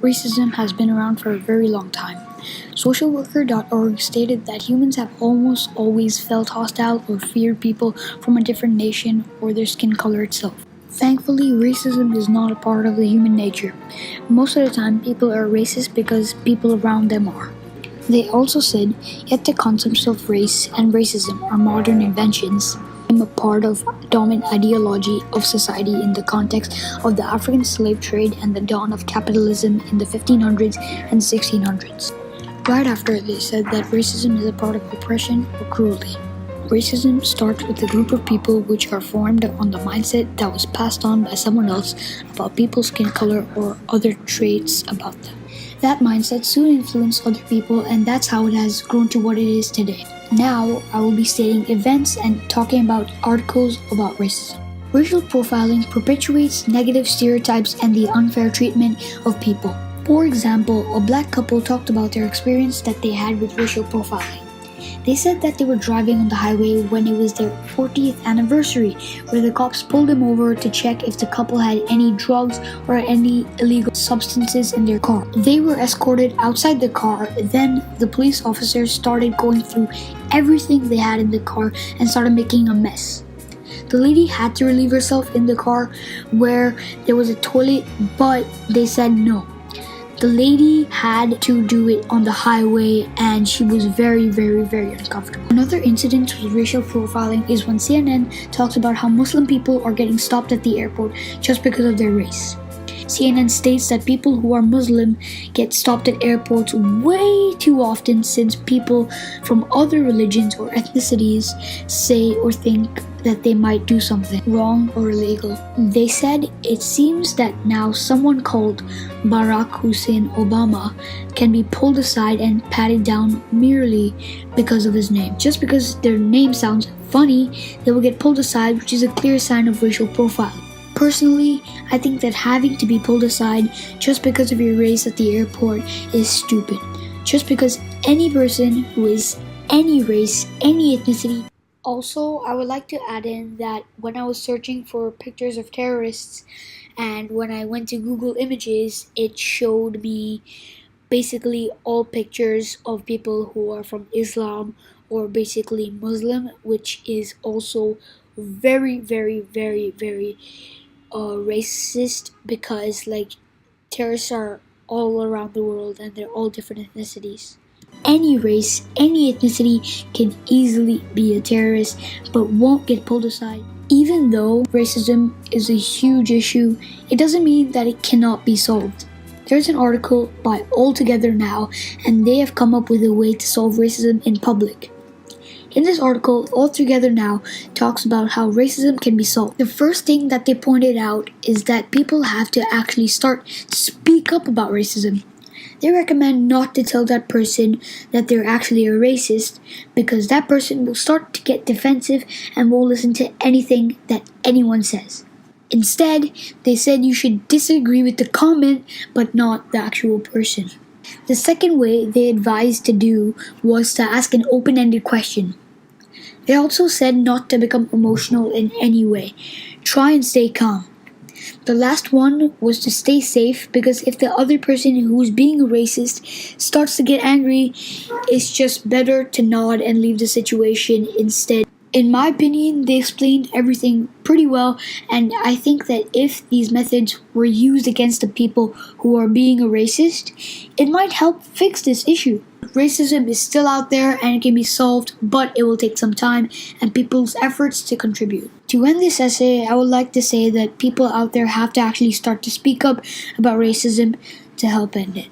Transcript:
Racism has been around for a very long time. Socialworker.org stated that humans have almost always felt hostile or feared people from a different nation or their skin color itself. Thankfully, racism is not a part of the human nature. Most of the time, people are racist because people around them are. They also said, yet the concepts of race and racism are modern inventions. I'm a part of dominant ideology of society in the context of the African slave trade and the dawn of capitalism in the 1500s and 1600s. Right after, they said that racism is a part of oppression or cruelty. Racism starts with a group of people which are formed on the mindset that was passed on by someone else about people's skin color or other traits about them. That mindset soon influenced other people, and that's how it has grown to what it is today. Now, I will be stating events and talking about articles about racism. Racial profiling perpetuates negative stereotypes and the unfair treatment of people. For example, a black couple talked about their experience that they had with racial profiling. They said that they were driving on the highway when it was their 40th anniversary, where the cops pulled them over to check if the couple had any drugs or any illegal substances in their car. They were escorted outside the car, then the police officers started going through everything they had in the car and started making a mess. The lady had to relieve herself in the car where there was a toilet, but they said no. The lady had to do it on the highway and she was very uncomfortable. Another incident with racial profiling is when CNN talks about how Muslim people are getting stopped at the airport just because of their race. CNN states that people who are Muslim get stopped at airports way too often since people from other religions or ethnicities say or think that they might do something wrong or illegal. They said it seems that now someone called Barack Hussein Obama can be pulled aside and patted down merely because of his name. Just because their name sounds funny, they will get pulled aside, which is a clear sign of racial profiling. Personally, I think that having to be pulled aside just because of your race at the airport is stupid. Just because any person who is any race, any ethnicity. Also, I would like to add in that when I was searching for pictures of terrorists and when I went to Google Images, it showed me basically all pictures of people who are from Islam or basically Muslim, which is also very racist because terrorists are all around the world and they're all different ethnicities. Any race, any ethnicity can easily be a terrorist but won't get pulled aside. Even though racism is a huge issue, it doesn't mean that it cannot be solved. There's an article by All Together Now and they have come up with a way to solve racism in public. In this article, All Together Now talks about how racism can be solved. The first thing that they pointed out is that people have to actually start to speak up about racism. They recommend not to tell that person that they're actually a racist because that person will start to get defensive and won't listen to anything that anyone says. Instead, they said you should disagree with the comment but not the actual person. The second way they advised to do was to ask an open-ended question. They also said not to become emotional in any way. Try and stay calm. The last one was to stay safe because if the other person who's being racist starts to get angry, it's just better to nod and leave the situation instead. In my opinion, they explained everything pretty well, and I think that if these methods were used against the people who are being a racist, it might help fix this issue. Racism is still out there and it can be solved, but it will take some time and people's efforts to contribute. To end this essay, I would like to say that people out there have to actually start to speak up about racism to help end it.